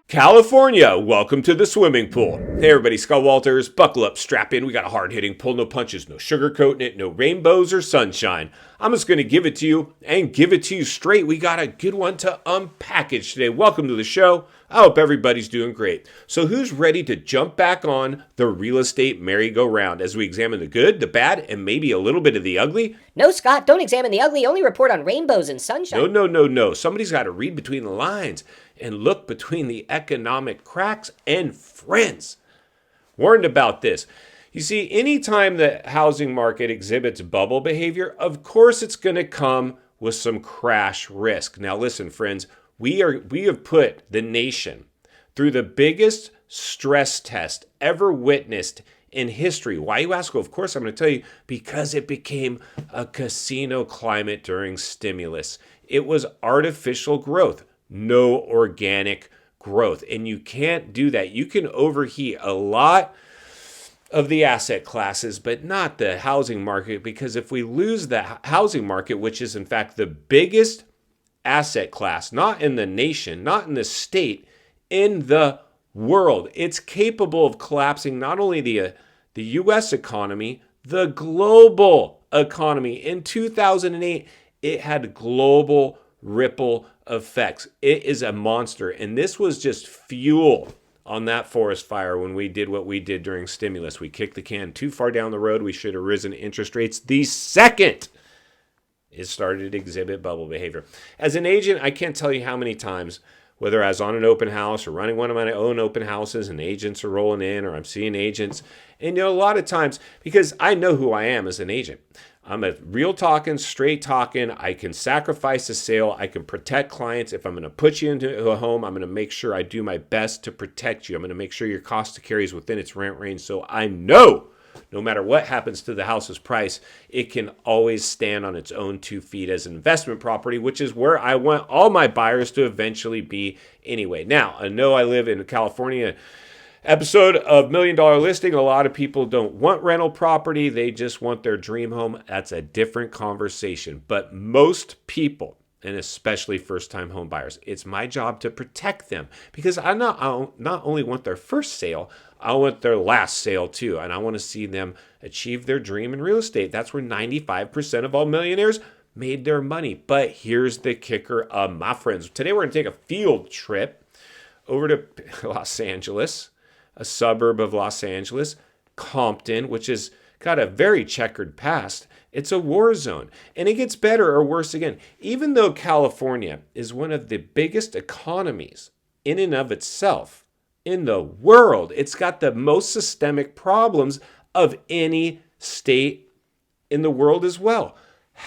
California, welcome to the swimming pool. Hey everybody, Scott Walters, buckle up, strap in. We got a hard-hitting pull, no punches, no sugarcoating it, no rainbows or sunshine. I'm just going to give it to you and give it to you straight. We got a good one to unpackage today. Welcome to the show. I hope everybody's doing great. So who's ready to jump back on the real estate merry-go-round as we examine the good, the bad, and maybe a little bit of the ugly? No, Scott, don't examine the ugly. Only report on rainbows and sunshine. No. Somebody's got to read between the lines and look between the economic cracks and friends. Warned about this. You see, anytime the housing market exhibits bubble behavior, of course it's going to come with some crash risk. Now listen, friends, we have put the nation through the biggest stress test ever witnessed in history. Why, you ask? Well, of course I'm going to tell you, because it became a casino climate during stimulus. It was artificial growth. No organic growth. And you can't do that. You can overheat a lot of the asset classes, but not the housing market, because if we lose the housing market, which is in fact the biggest asset class, not in the nation, not in the state, in the world, it's capable of collapsing not only the U.S. economy, the global economy. In 2008, it had global ripple effects. It is a monster. And this was just fuel on that forest fire when we did what we did during stimulus. We kicked the can too far down the road. We should have risen interest rates the second it started to exhibit bubble behavior. As an agent, I can't tell you how many times, whether I was on an open house or running one of my own open houses and agents are rolling in, or I'm seeing agents. And a lot of times, because I know who I am as an agent, I'm a real talking, straight talking. I can sacrifice a sale. I can protect clients. If I'm going to put you into a home, I'm going to make sure I do my best to protect you. I'm going to make sure your cost to carry is within its rent range. So I know no matter what happens to the house's price, it can always stand on its own 2 feet as an investment property, which is where I want all my buyers to eventually be anyway. Now, I know I live in California. Episode of $1 Million Listing. A lot of people don't want rental property. They just want their dream home. That's a different conversation. But most people, and especially first-time home buyers, it's my job to protect them, because I not only want their first sale, I want their last sale too. And I want to see them achieve their dream in real estate. That's where 95% of all millionaires made their money. But here's the kicker, my friends. Today we're going to take a field trip over to Los Angeles, a suburb of Los Angeles, Compton, which has got a very checkered past. It's a war zone. And it gets better or worse again. Even though California is one of the biggest economies in and of itself in the world, it's got the most systemic problems of any state in the world as well.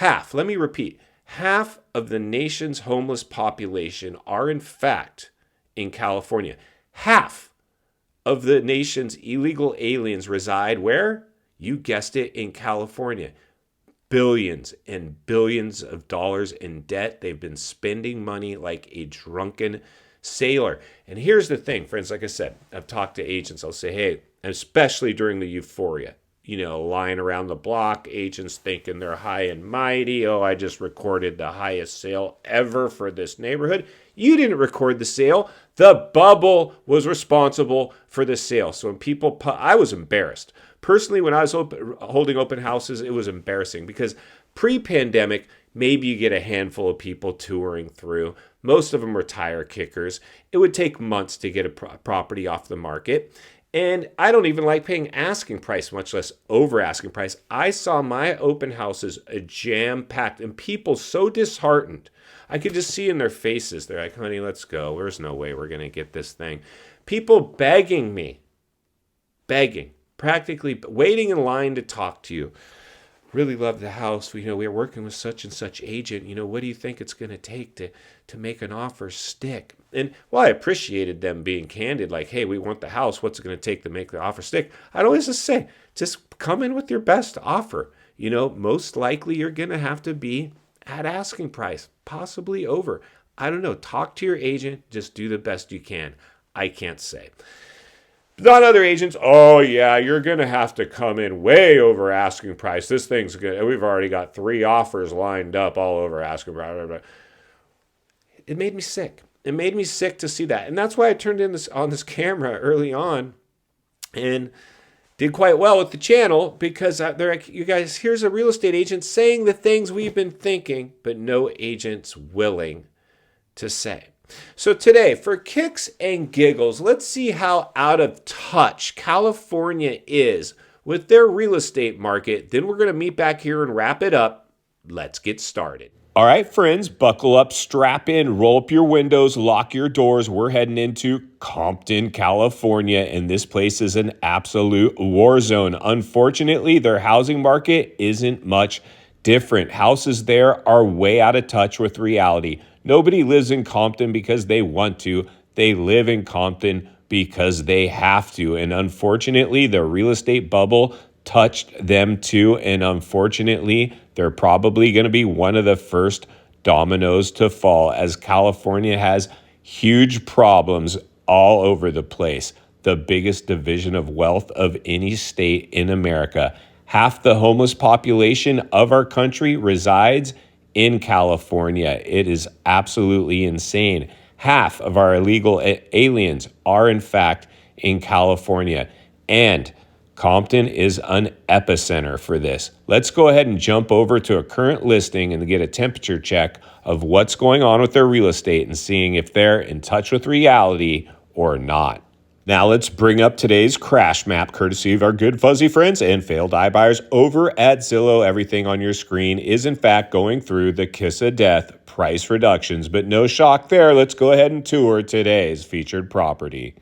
Let me repeat, half of the nation's homeless population are in fact in California. Half of the nation's illegal aliens reside where? You guessed it, in California. Billions and billions of dollars in debt. They've been spending money like a drunken sailor. And here's the thing, friends. Like I said, I've talked to agents. I'll say, hey, especially during the euphoria, lying around the block, agents thinking they're high and mighty. Oh, I just recorded the highest sale ever for this neighborhood. You didn't record the sale. The bubble was responsible for the sale. So when people, I was embarrassed. Personally, when I was holding open houses, it was embarrassing, because pre-pandemic, maybe you get a handful of people touring through. Most of them were tire kickers. It would take months to get a property off the market. And I don't even like paying asking price, much less over asking price. I saw my open houses jam-packed and people so disheartened. I could just see in their faces. They're like, honey, let's go. There's no way we're going to get this thing. People begging me, practically waiting in line to talk to you. Really love the house. We're working with such and such agent. What do you think it's going to take to make an offer stick? And while I appreciated them being candid, like, hey, we want the house. What's it going to take to make the offer stick? I'd always just say, just come in with your best offer. Most likely you're going to have to be at asking price, possibly over. I don't know. Talk to your agent. Just do the best you can. I can't say. Not other agents. Oh, yeah, you're going to have to come in way over asking price. This thing's good. We've already got 3 offers lined up all over asking price. It made me sick. It made me sick to see that. And that's why I turned in on this camera early on and did quite well with the channel, because they're like, you guys, here's a real estate agent saying the things we've been thinking, but no agent's willing to say. So today, for kicks and giggles, let's see how out of touch California is with their real estate market. Then we're going to meet back here and wrap it up. Let's get started. All right, friends, buckle up, strap in, roll up your windows, lock your doors. We're heading into Compton, California, and this place is an absolute war zone. Unfortunately, their housing market isn't much different. Houses there are way out of touch with reality. Nobody lives in Compton because they want to. They live in Compton because they have to. And unfortunately, the real estate bubble touched them too. And unfortunately, they're probably going to be one of the first dominoes to fall, as California has huge problems all over the place. The biggest division of wealth of any state in America. Half the homeless population of our country resides in California. It is absolutely insane. Half of our illegal aliens are, in fact, in California. And Compton is an epicenter for this. Let's go ahead and jump over to a current listing and get a temperature check of what's going on with their real estate and seeing if they're in touch with reality or not. Now let's bring up today's crash map, courtesy of our good fuzzy friends and failed iBuyers over at Zillow. Everything on your screen is in fact going through the kiss of death price reductions, but no shock there. Let's go ahead and tour today's featured property.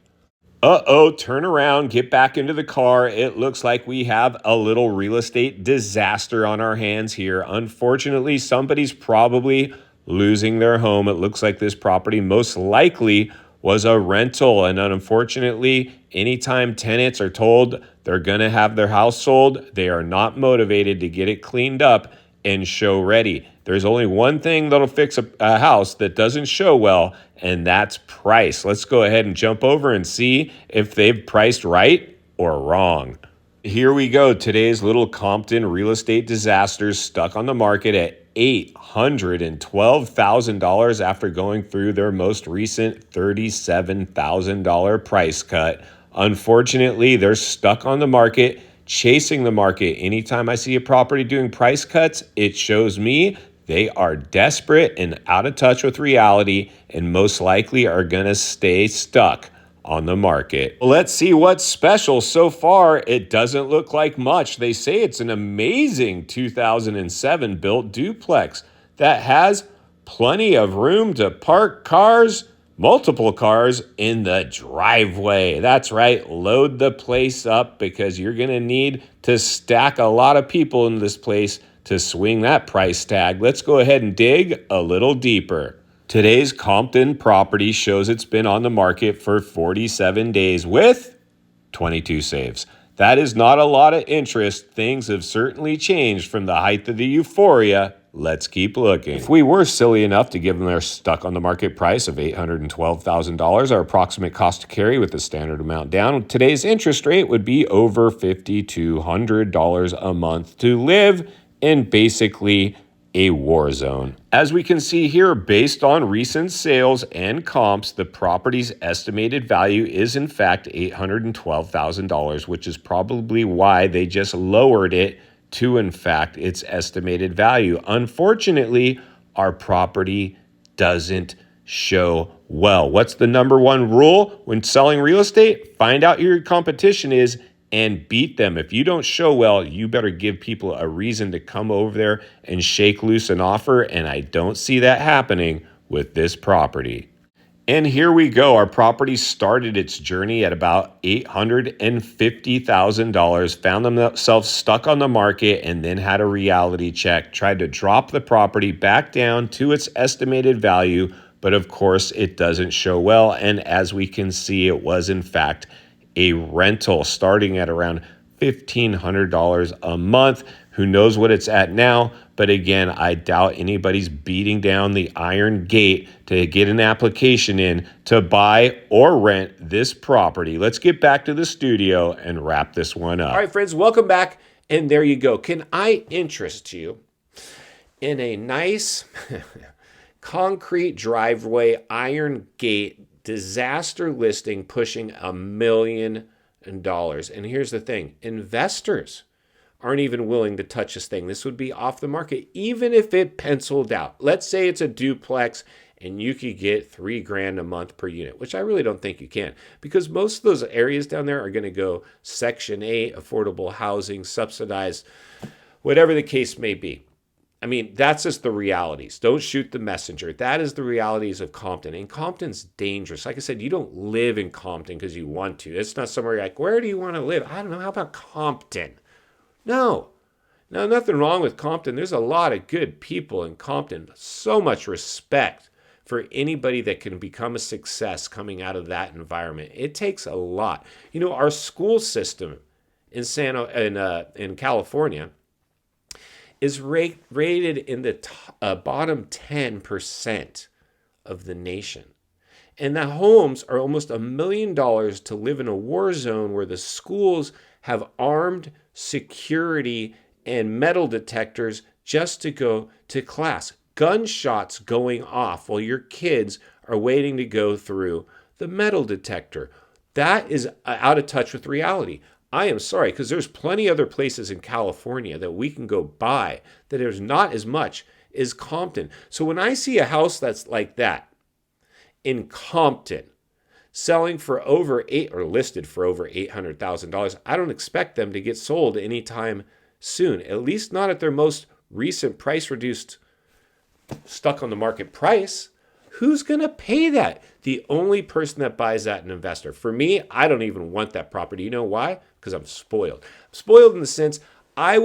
Turn around, get back into the car. It looks like we have a little real estate disaster on our hands here. Unfortunately, somebody's probably losing their home. It looks like this property most likely was a rental. And unfortunately, anytime tenants are told they're going to have their house sold, they are not motivated to get it cleaned up and show ready. There's only one thing that'll fix a house that doesn't show well, and that's price. Let's go ahead and jump over and see if they've priced right or wrong. Here we go. Today's little Compton real estate disasters stuck on the market at $812,000 after going through their most recent $37,000 price cut. Unfortunately, they're stuck on the market, chasing the market. Anytime I see a property doing price cuts, it shows me they are desperate and out of touch with reality and most likely are going to stay stuck on the market. Let's see what's special. So far, it doesn't look like much. They say it's an amazing 2007 built duplex that has plenty of room to park cars, multiple cars in the driveway. That's right, load the place up because you're going to need to stack a lot of people in this place to swing that price tag. Let's go ahead and dig a little deeper. Today's Compton property shows it's been on the market for 47 days with 22 saves. That is not a lot of interest. Things have certainly changed from the height of the euphoria. Let's keep looking. If we were silly enough to give them their stuck on the market price of $812,000, our approximate cost to carry with the standard amount down, today's interest rate would be over $5,200 a month to live in basically a war zone. As we can see here, based on recent sales and comps, the property's estimated value is in fact $812,000, which is probably why they just lowered it to, in fact, its estimated value. Unfortunately, our property doesn't show well. What's the number one rule when selling real estate? Find out who your competition is and beat them. If you don't show well, you better give people a reason to come over there and shake loose an offer, and I don't see that happening with this property. And here we go. Our property started its journey at about $850,000, found themselves stuck on the market, and then had a reality check, tried to drop the property back down to its estimated value, but of course it doesn't show well. And as we can see, it was in fact a rental starting at around $1,500 a month. Who knows what it's at now? But again, I doubt anybody's beating down the iron gate to get an application in to buy or rent this property. Let's get back to the studio and wrap this one up. All right, friends, welcome back. And there you go. Can I interest you in a nice, concrete driveway, iron gate, disaster listing pushing $1 million. And here's the thing, investors aren't even willing to touch this thing. This would be off the market, even if it penciled out. Let's say it's a duplex and you could get $3,000 a month per unit, which I really don't think you can, because most of those areas down there are going to go Section 8, affordable housing, subsidized, whatever the case may be. I mean, that's just the realities. Don't shoot the messenger. That is the realities of Compton. And Compton's dangerous. Like I said, you don't live in Compton because you want to. It's not somewhere you're like, where do you want to live? I don't know. How about Compton? No, nothing wrong with Compton. There's a lot of good people in Compton. So much respect for anybody that can become a success coming out of that environment. It takes a lot. You know, our school system in California is rated in the bottom 10% of the nation. And the homes are almost $1 million to live in a war zone where the schools have armed security and metal detectors just to go to class. Gunshots going off while your kids are waiting to go through the metal detector. That is out of touch with reality. I am sorry, because there's plenty other places in California that we can go buy that there's not as much as Compton. So when I see a house that's like that in Compton, selling for listed for over $800,000, I don't expect them to get sold anytime soon, at least not at their most recent price reduced, stuck on the market price. Who's going to pay that? The only person that buys that, an investor. For me, I don't even want that property. You know why? Because I'm spoiled. I'm spoiled in the sense I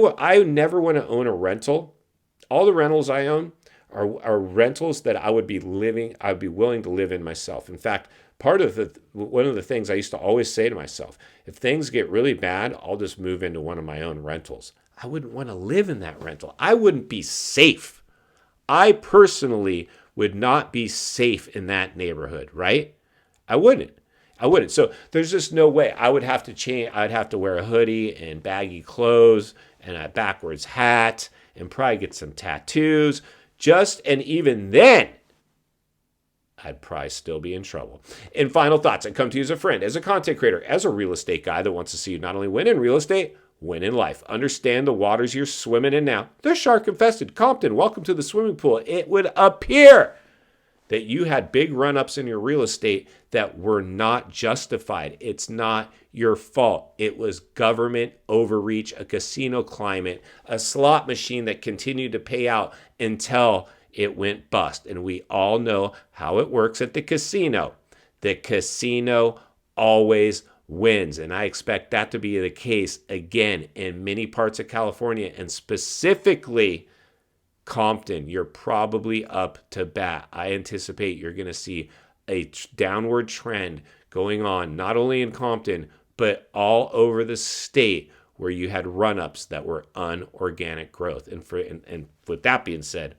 never want to own a rental. All the rentals I own are rentals that I'd be willing to live in myself. In fact, one of the things I used to always say to myself, if things get really bad, I'll just move into one of my own rentals. I wouldn't want to live in that rental. I wouldn't be safe. I personally would not be safe in that neighborhood, right? I wouldn't. So there's just no way. I would have to change. I'd have to wear a hoodie and baggy clothes and a backwards hat and probably get some tattoos. And even then, I'd probably still be in trouble. In final thoughts, I come to you as a friend, as a content creator, as a real estate guy that wants to see you not only win in real estate, win in life. Understand the waters you're swimming in now. They're shark infested. Compton, welcome to the swimming pool. It would appear that you had big run-ups in your real estate that were not justified. It's not your fault. It was government overreach, a casino climate, a slot machine that continued to pay out until it went bust. And we all know how it works at the casino. The casino always wins. And I expect that to be the case again in many parts of California, and specifically Compton. You're probably up to bat. I anticipate you're going to see a downward trend going on, not only in Compton, but all over the state where you had run-ups that were unorganic growth. And with that being said,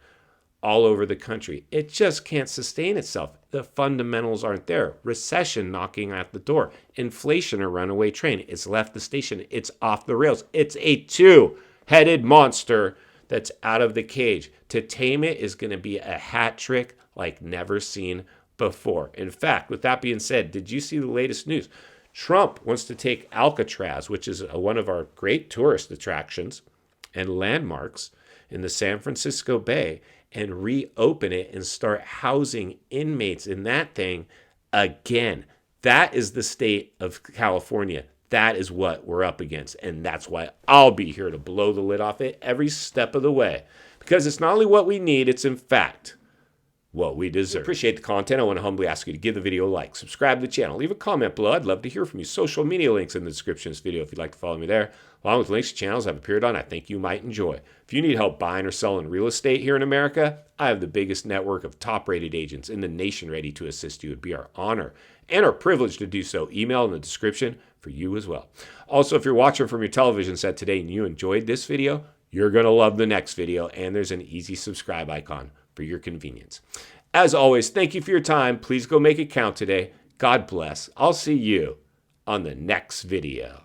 all over the country, it just can't sustain itself. The fundamentals aren't there. Recession knocking at the door. Inflation, a runaway train. It's left the station. It's off the rails. It's a two-headed monster that's out of the cage. To tame it is going to be a hat trick like never seen before. In fact, with that being said, did you see the latest news? Trump wants to take Alcatraz, which is one of our great tourist attractions and landmarks in the San Francisco Bay, and reopen it and start housing inmates in that thing again. That is the state of California. That is what we're up against. And that's why I'll be here to blow the lid off it every step of the way. Because it's not only what we need, it's in fact what we deserve. Appreciate the content. I want to humbly ask you to give the video a like, subscribe to the channel, leave a comment below. I'd love to hear from you. Social media links in the description of this video if you'd like to follow me there, along with links to channels I've appeared on I think you might enjoy. If you need help buying or selling real estate here in America, I have the biggest network of top-rated agents in the nation ready to assist you. It'd be our honor and our privilege to do so. Email in the description for you as well. Also, if you're watching from your television set today and you enjoyed this video, you're going to love the next video, and there's an easy subscribe icon for your convenience. As always, thank you for your time. Please go make it count today. God bless. I'll see you on the next video.